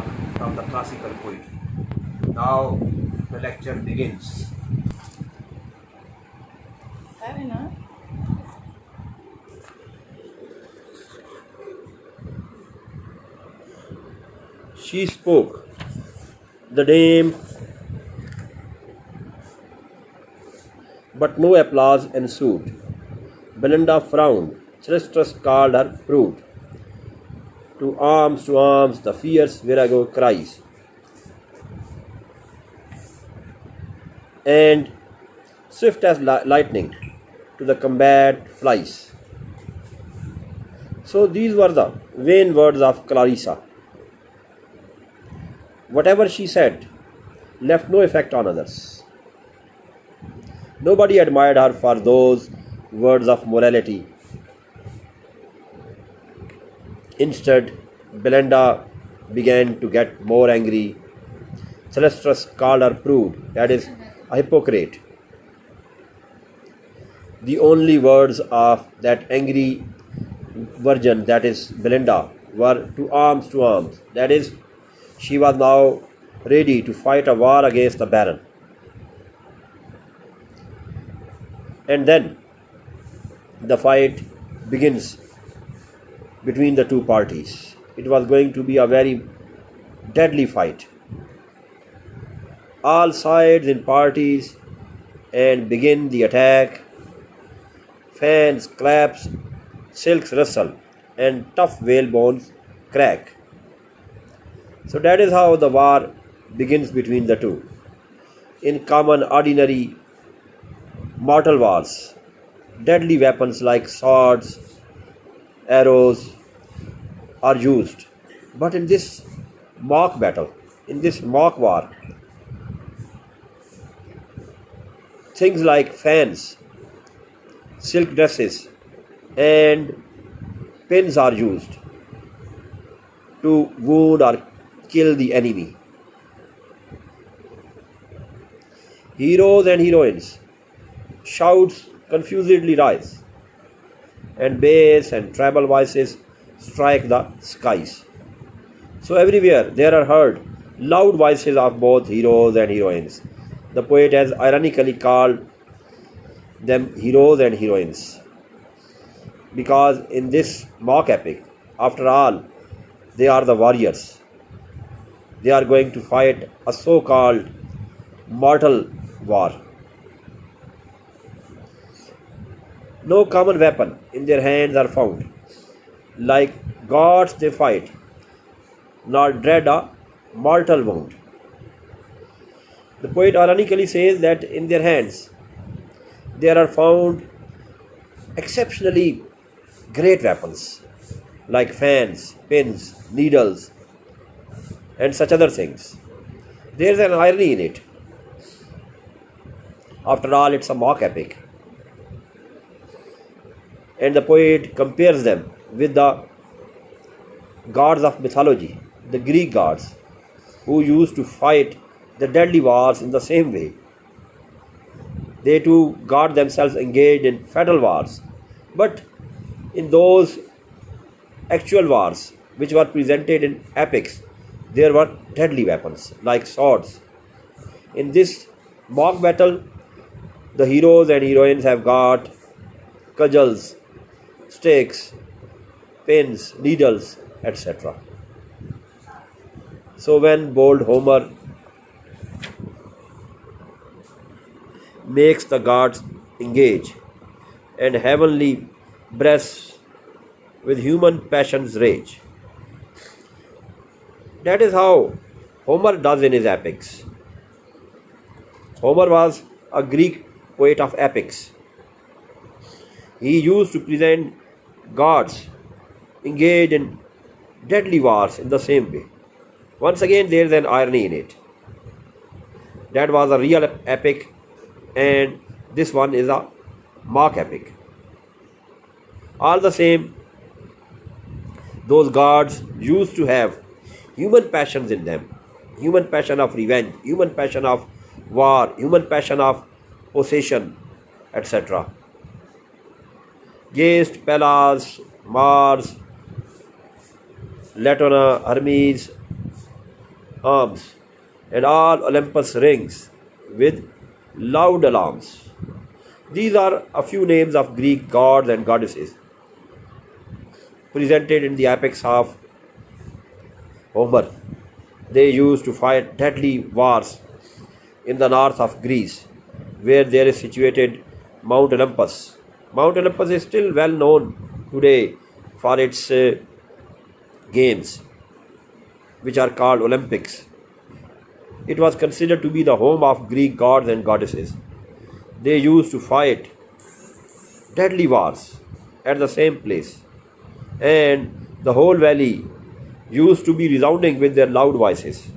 from the classical poetry. Now the lecture begins. Fair enough. She spoke. The dame, but no applause ensued. Belinda frowned. Celestus called her prude. To arms, the fierce virago cries. And swift as lightning, to the combat flies. So these were the vain words of Clarissa. Whatever she said left no effect on others. Nobody admired her for those words of morality. Instead, Belinda began to get more angry. Celestus called her prude, that is, a hypocrite. The only words of that angry virgin, that is Belinda, were to arms, that is, she was now ready to fight a war against the Baron. And then the fight begins between the two parties. It was going to be a very deadly fight. All sides in parties and begin the attack. Fans, claps, silks rustle, and tough whalebones crack. So that is how the war begins between the two. In common, ordinary, mortal wars, deadly weapons like swords, arrows are used. But in this mock battle, in this mock war, things like fans, silk dresses, and pins are used to wound or kill the enemy. Heroes and heroines, shouts confusedly rise, and bass and treble voices strike the skies. So everywhere there are heard loud voices of both heroes and heroines. The poet has ironically called them heroes and heroines, because in this mock epic, after all, they are the warriors. They are going to fight a so-called mortal war. No common weapon in their hands are found. Like gods they fight, nor dread a mortal wound. The poet ironically says that in their hands there are found exceptionally great weapons like fans, pins, needles, and such other things. There is an irony in it. After all, it's a mock epic. And the poet compares them with the gods of mythology, the Greek gods, who used to fight the deadly wars in the same way. They too got themselves engaged in fatal wars. But in those actual wars, which were presented in epics, there were deadly weapons like swords. In this mock battle, the heroes and heroines have got cudgels, stakes, pins, needles, etc. So when bold Homer makes the gods engage, and heavenly breasts with human passions rage, that is how Homer does in his epics. Homer was a Greek poet of epics. He used to present gods engaged in deadly wars in the same way. Once again, there is an irony in it. That was a real epic, and this one is a mock epic. All the same, those gods used to have human passions in them, human passion of revenge, human passion of war, human passion of possession, etc. Geist, Pallas, Mars, Latona, Hermes, arms, and all Olympus rings with loud alarms. These are a few names of Greek gods and goddesses presented in the epics of Homer. They used to fight deadly wars in the north of Greece, where there is situated Mount Olympus. Mount Olympus is still well known today for its games, which are called Olympics. It was considered to be the home of Greek gods and goddesses. They used to fight deadly wars at the same place, and the whole valley used to be resounding with their loud voices.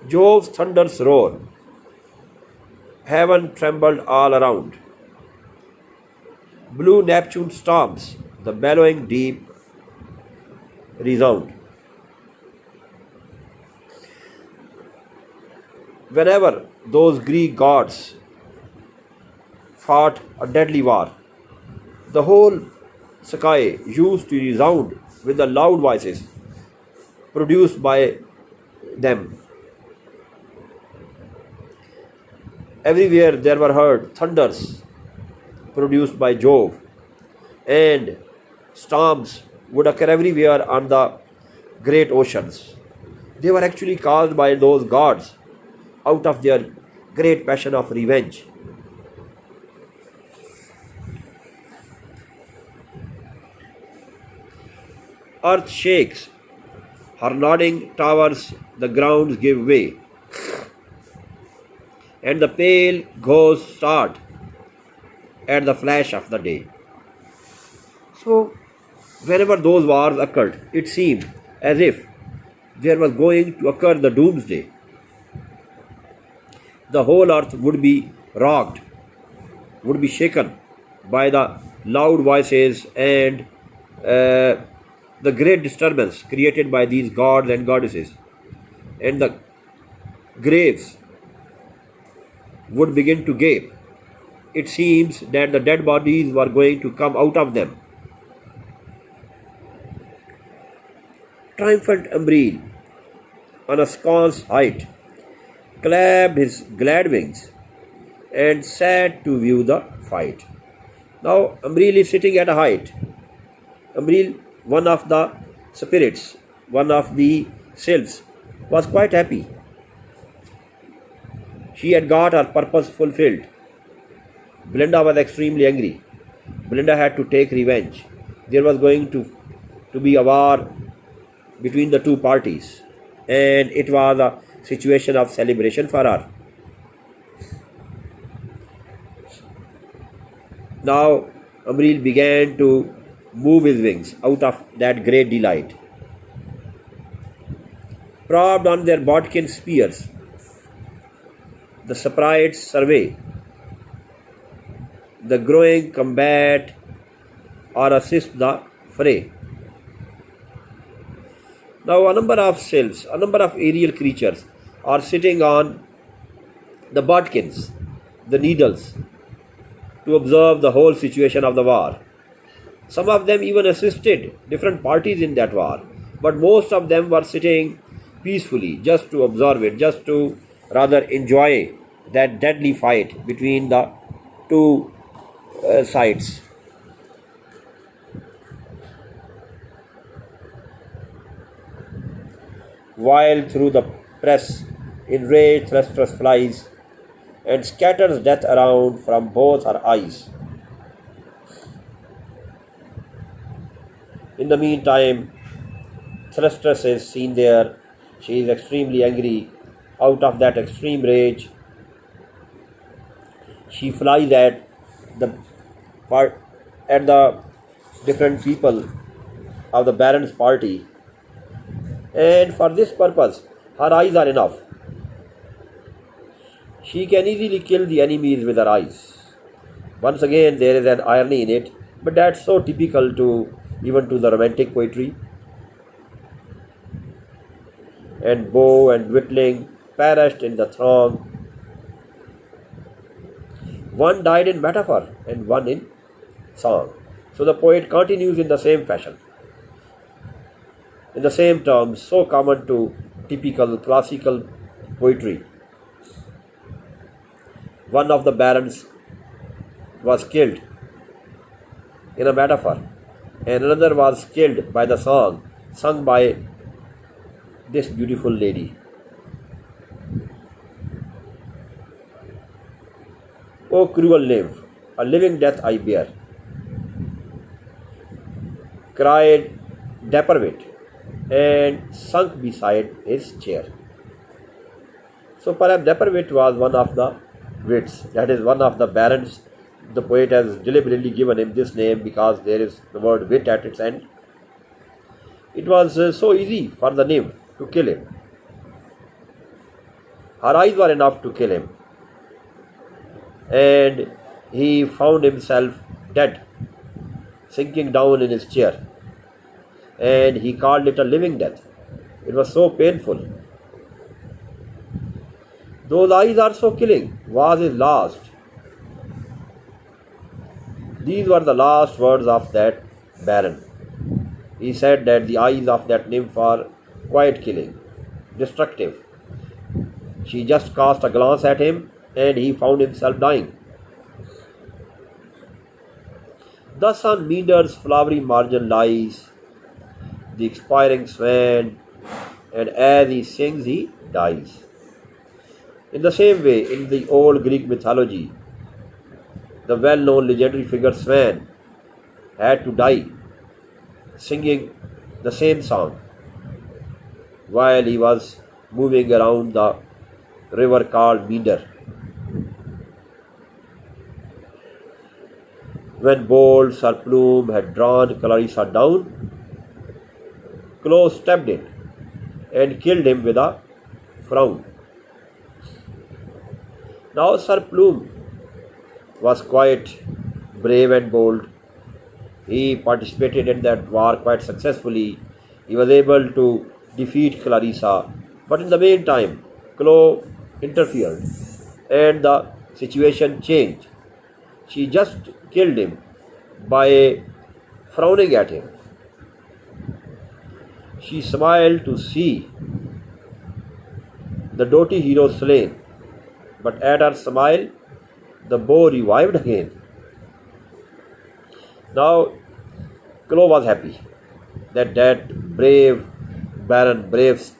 Jove's thunders roar. Heaven trembled all around. Blue Neptune storms, the bellowing deep resound. Whenever those Greek gods fought a deadly war, the whole sky used to resound with the loud voices produced by them. Everywhere there were heard thunders produced by Jove, and storms would occur everywhere on the great oceans. They were actually caused by those gods out of their great passion of revenge. Earth shakes, her nodding towers, the grounds give way, and the pale ghosts start at the flash of the day. So, whenever those wars occurred, it seemed as if there was going to occur the doomsday. The whole earth would be rocked, would be shaken by the loud voices and the great disturbance created by these gods and goddesses, and the graves would begin to gape. It seems that the dead bodies were going to come out of them. Triumphant Umbril, on a sconce height, clapped his glad wings and sat to view the fight. Now Umbril is sitting at a height. Umbril, one of the spirits, one of the sylphs, was quite happy. She had got her purpose fulfilled. Belinda was extremely angry. Belinda had to take revenge. There was going to be a war between the two parties, and it was a situation of celebration for her. Now Umbril began to move his wings out of that great delight. Propped on their bodkin spears, the sprites survey the growing combat or assist the fray. Now a number of sylphs, a number of aerial creatures are sitting on the bodkins, the needles, to observe the whole situation of the war. Some of them even assisted different parties in that war, but most of them were sitting peacefully just to observe it, just to rather enjoy that deadly fight between the two sides. While through the press, enraged Thrustrus flies and scatters death around from both her eyes. In the meantime, Thrustrus is seen there. She is extremely angry. Out of that extreme rage, she flies at the different people of the Baron's party, and for this purpose, her eyes are enough. She can easily kill the enemies with her eyes. Once again, there is an irony in it, but that's so typical to even to the romantic poetry. And bow and whittling perished in the throng. One died in metaphor and one in song. So the poet continues in the same fashion. in the same terms so common to typical classical poetry. One of the barons was killed in a metaphor, and another was killed by the song sung by this beautiful lady. O cruel nymph, a living death I bear, cried dapper wit, and sunk beside his chair. So perhaps dapper wit was one of the wits, that is one of the barons. The poet has deliberately given him this name because there is the word wit at its end. It was so easy for the nymph to kill him. Her eyes were enough to kill him, and he found himself dead, sinking down in his chair, and he called it a living death. It was so painful. Those eyes are so killing was his last. These were the last words of that baron. He said that the eyes of that nymph are quite killing, destructive. She just cast a glance at him and he found himself dying. Thus on Meander's flowery margin lies the expiring swan, and as he sings he dies. In the same way, in the old Greek mythology, the well-known legendary figure Swan had to die singing the same song while he was moving around the river called Meander. When bold Sir Plume had drawn Clarissa down, Clo stepped in and killed him with a frown. Now Sir Plume was quite brave and bold. He participated in that war quite successfully. He was able to defeat Clarissa. But in the meantime, Clo interfered and the situation changed. She just killed him by frowning at him. She smiled to see the doughty hero slain, but at her smile, the bow revived again. Now, Clo was happy that brave baron, brave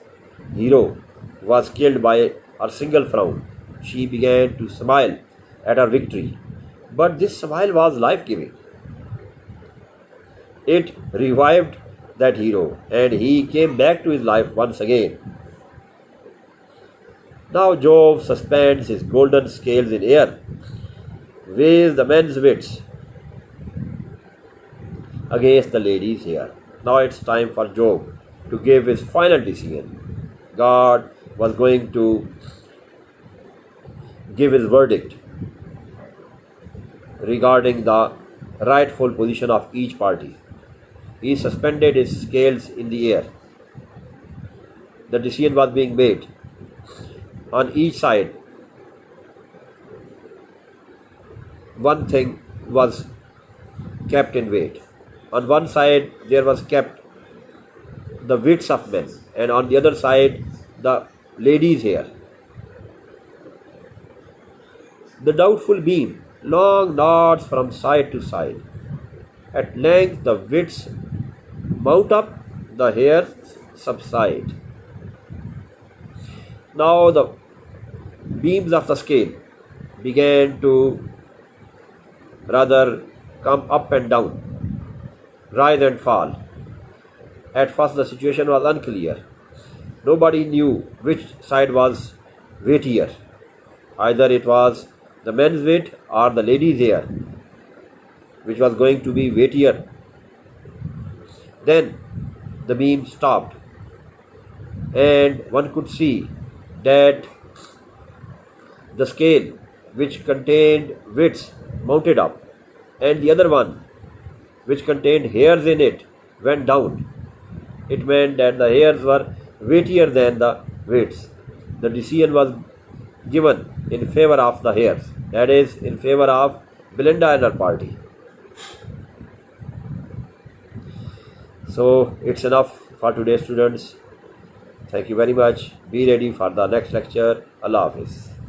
hero was killed by her single frown. She began to smile at her victory, but this smile was life-giving. It revived that hero, and he came back to his life once again. Now Jove suspends his golden scales in air, weighs the men's wits against the ladies here. Now it's time for Jove to give his final decision. God was going to give his verdict regarding the rightful position of each party. He suspended his scales in the air. The decision was being made. On each side, one thing was kept in weight. On one side, there was kept the wits of men, and on the other side, the ladies' hair. The doubtful beam, long nods from side to side. At length, the wits mount up, the hairs subside. Now the beams of the scale began to rather come up and down, rise and fall. At first the situation was unclear. Nobody knew which side was weightier. Either it was the men's weight or the ladies' hair, which was going to be weightier. Then the beam stopped, and one could see that the scale which contained wits mounted up, and the other one which contained hairs in it went down. It meant that the hairs were weightier than the weights. The decision was given in favor of the hairs, that is, in favor of Belinda and her party. So it's enough for today, students. Thank you very much. Be ready for the next lecture. Allah Hafiz.